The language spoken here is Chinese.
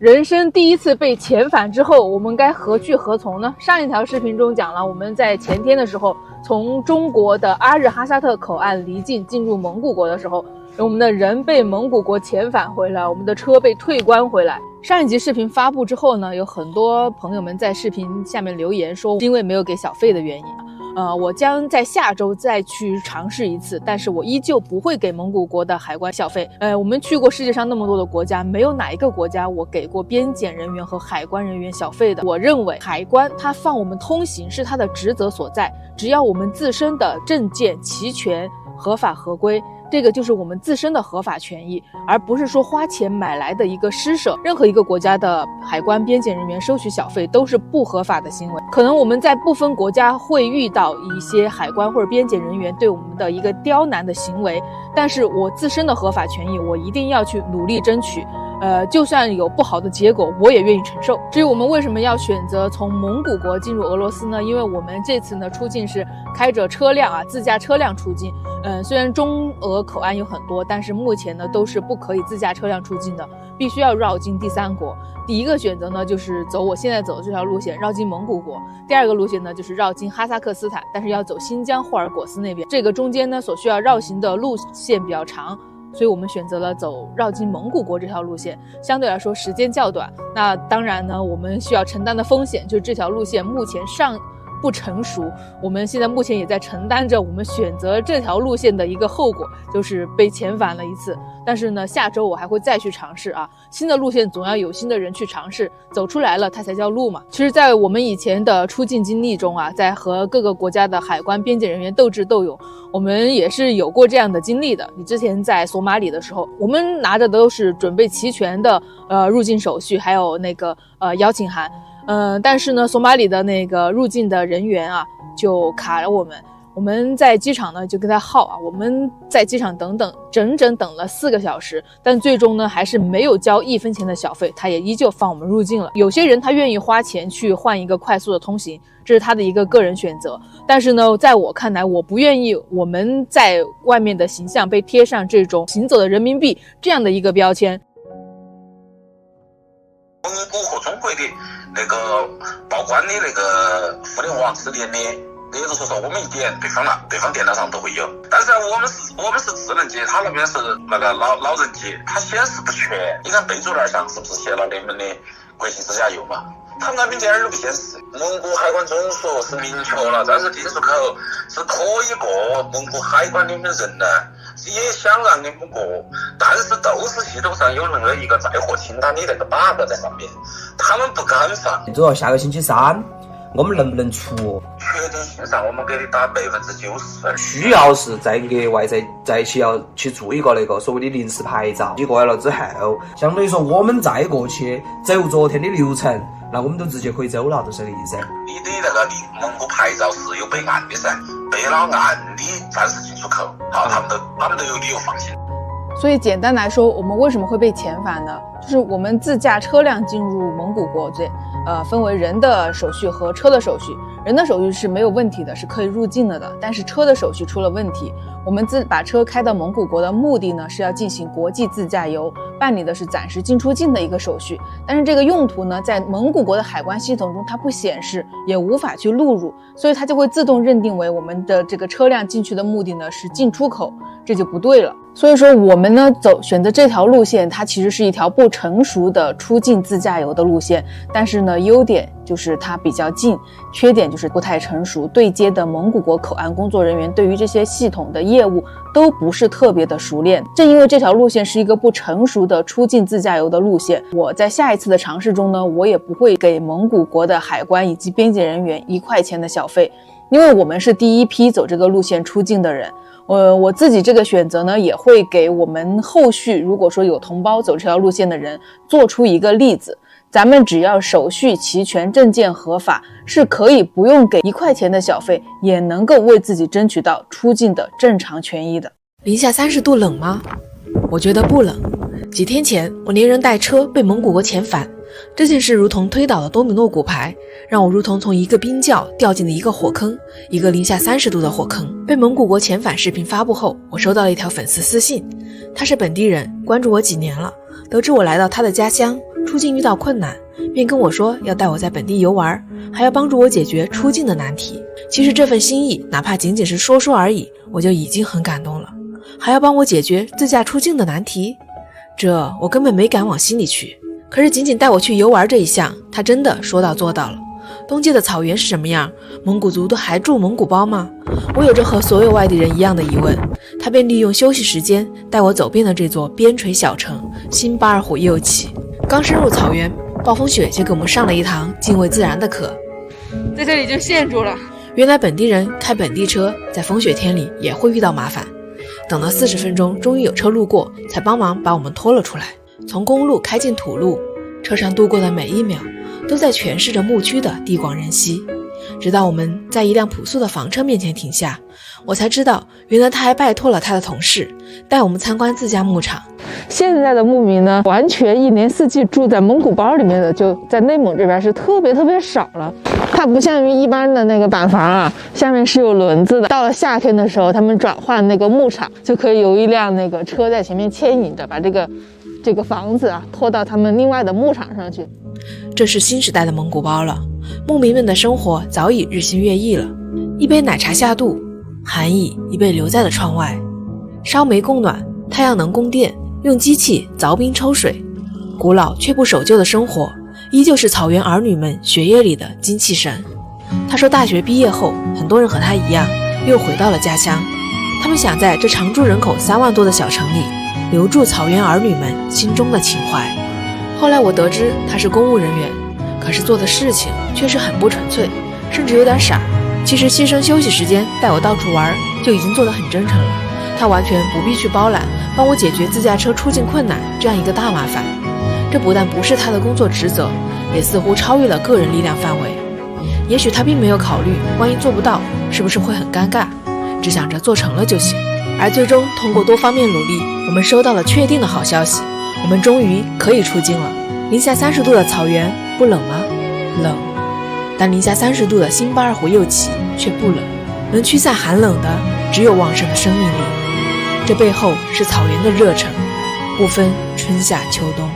人生第一次被遣返之后，我们该何去何从呢？上一条视频中讲了，我们在前天的时候，从中国的阿日哈萨特口岸离境进入蒙古国的时候，我们的人被蒙古国遣返回来，我们的车被退关回来。上一集视频发布之后呢，有很多朋友们在视频下面留言说，因为没有给小费的原因。我将在下周再去尝试一次，但是我依旧不会给蒙古国的海关小费。我们去过世界上那么多的国家，没有哪一个国家我给过边检人员和海关人员小费的。我认为海关它放我们通行是它的职责所在，只要我们自身的证件齐全、合法合规，这个就是我们自身的合法权益，而不是说花钱买来的一个施舍。任何一个国家的海关边检人员收取小费都是不合法的行为。可能我们在部分国家会遇到一些海关或者边检人员对我们的一个刁难的行为，但是我自身的合法权益我一定要去努力争取。就算有不好的结果，我也愿意承受。至于我们为什么要选择从蒙古国进入俄罗斯呢？因为我们这次呢出境是开着车辆自驾车辆出境。虽然中俄口岸有很多，但是目前呢都是不可以自驾车辆出境的，必须要绕经第三国。第一个选择呢就是走我现在走的这条路线，绕经蒙古国。第二个路线呢就是绕经哈萨克斯坦，但是要走新疆霍尔果斯那边。这个中间呢所需要绕行的路线比较长，所以我们选择了走绕经蒙古国这条路线，相对来说时间较短。那当然呢，我们需要承担的风险就是这条路线目前尚不成熟，我们现在目前也在承担着我们选择这条路线的一个后果，就是被遣返了一次。但是呢，下周我还会再去尝试新的路线总要有新的人去尝试，走出来了它才叫路嘛。其实在我们以前的出境经历中在和各个国家的海关边检人员斗智斗勇，我们也是有过这样的经历的。你之前在索马里的时候，我们拿着都是准备齐全的入境手续，还有那个邀请函。但是呢，索马里的那个入境的人员就卡了我们。我们在机场呢就跟他耗我们在机场整整等了4个小时，但最终呢还是没有交1分钱的小费，他也依旧放我们入境了。有些人他愿意花钱去换一个快速的通行，这是他的一个个人选择。但是呢，在我看来，我不愿意我们在外面的形象被贴上这种行走的人民币这样的一个标签。蒙古和中国的那个报关的那个互联网是连的，也就是说我们一点对方电脑上都会有，但是我们是智能机，他那边是那个老人机，它显示不全。你看备注栏上是不是写了你们的国际自驾游嘛？他们那边点儿都不显示。蒙古海关总署是明确了，但是丁字口是可以过蒙古海关里面人呢，也想让你们过，但是都是系统上有那个一个载货清单的那个 bug 在上面，他们不敢放。主要下个星期3我们能不能出？确定性上我们给你打90%分，需要是再额外再去要去做一个那个所谓的临时牌照。你过来了之后，相当于说我们再过去走昨天的流程，那我们都直接可以走了，就是这个意思。你的那个蒙古牌照是有备案的噻，备了案的暂时进出口，他们都有理由放心。所以简单来说，我们为什么会被遣返呢？就是我们自驾车辆进入蒙古国，分为人的手续和车的手续。人的手续是没有问题的，是可以入境的，但是车的手续出了问题。我们把车开到蒙古国的目的呢，是要进行国际自驾游，办理的是暂时进出境的一个手续。但是这个用途呢，在蒙古国的海关系统中它不显示，也无法去录入，所以它就会自动认定为我们的这个车辆进去的目的呢是进出口，这就不对了。所以说我们呢选择这条路线，它其实是一条不成熟的出境自驾游的路线，但是呢优点就是它比较近，缺点就是不太成熟，对接的蒙古国口岸工作人员对于这些系统的业务都不是特别的熟练。正因为这条路线是一个不成熟的出境自驾游的路线，我在下一次的尝试中呢，我也不会给蒙古国的海关以及边检人员1块钱的小费，因为我们是第一批走这个路线出境的人。我自己这个选择呢，也会给我们后续如果说有同胞走这条路线的人做出一个例子。咱们只要手续齐全，证件合法，是可以不用给1块钱的小费，也能够为自己争取到出境的正常权益的。零下30度冷吗？我觉得不冷。几天前，我连人带车被蒙古国遣返，这件事如同推倒了多米诺骨牌，让我如同从一个冰窖掉进了一个火坑，一个零下30度的火坑。被蒙古国遣返视频发布后，我收到了一条粉丝私信，他是本地人，关注我几年了，得知我来到他的家乡，出境遇到困难，便跟我说要带我在本地游玩，还要帮助我解决出境的难题。其实这份心意哪怕仅仅是说说而已，我就已经很感动了，还要帮我解决自驾出境的难题，这我根本没敢往心里去。可是仅仅带我去游玩这一项，他真的说到做到了。东界的草原是什么样？蒙古族都还住蒙古包吗？我有着和所有外地人一样的疑问。他便利用休息时间带我走遍了这座边陲小城新巴尔虎右旗。刚深入草原，暴风雪就给我们上了一堂敬畏自然的课，在这里就陷住了。原来本地人开本地车在风雪天里也会遇到麻烦，等了40分钟，终于有车路过，才帮忙把我们拖了出来。从公路开进土路，车上度过的每一秒都在诠释着牧区的地广人稀。直到我们在一辆朴素的房车面前停下，我才知道原来他还拜托了他的同事带我们参观自家牧场。现在的牧民呢，完全一年四季住在蒙古包里面的，就在内蒙这边是特别少了。它不像于一般的那个板房啊，下面是有轮子的。到了夏天的时候，他们转换那个牧场，就可以有一辆那个车在前面牵引着，把这个房子啊拖到他们另外的牧场上去。这是新时代的蒙古包了，牧民们的生活早已日新月异了。一杯奶茶下肚，寒意已被留在了窗外。烧煤供暖，太阳能供电，用机器凿冰抽水。古老却不守旧的生活，依旧是草原儿女们血液里的精气神。他说大学毕业后，很多人和他一样又回到了家乡，他们想在这常住人口3万多的小城里留住草原儿女们心中的情怀。后来我得知他是公务人员，可是做的事情却是很不纯粹，甚至有点傻。其实牺牲休息时间带我到处玩就已经做得很真诚了，他完全不必去包揽帮我解决自驾车出境困难这样一个大麻烦。这不但不是他的工作职责，也似乎超越了个人力量范围。也许他并没有考虑万一做不到是不是会很尴尬，只想着做成了就行。而最终通过多方面努力，我们收到了确定的好消息，我们终于可以出境了。零下30度的草原不冷吗？冷。但零下30度的新巴尔虎右旗却不冷，能驱散寒冷的只有旺盛的生命力。这背后是草原的热忱，不分春夏秋冬。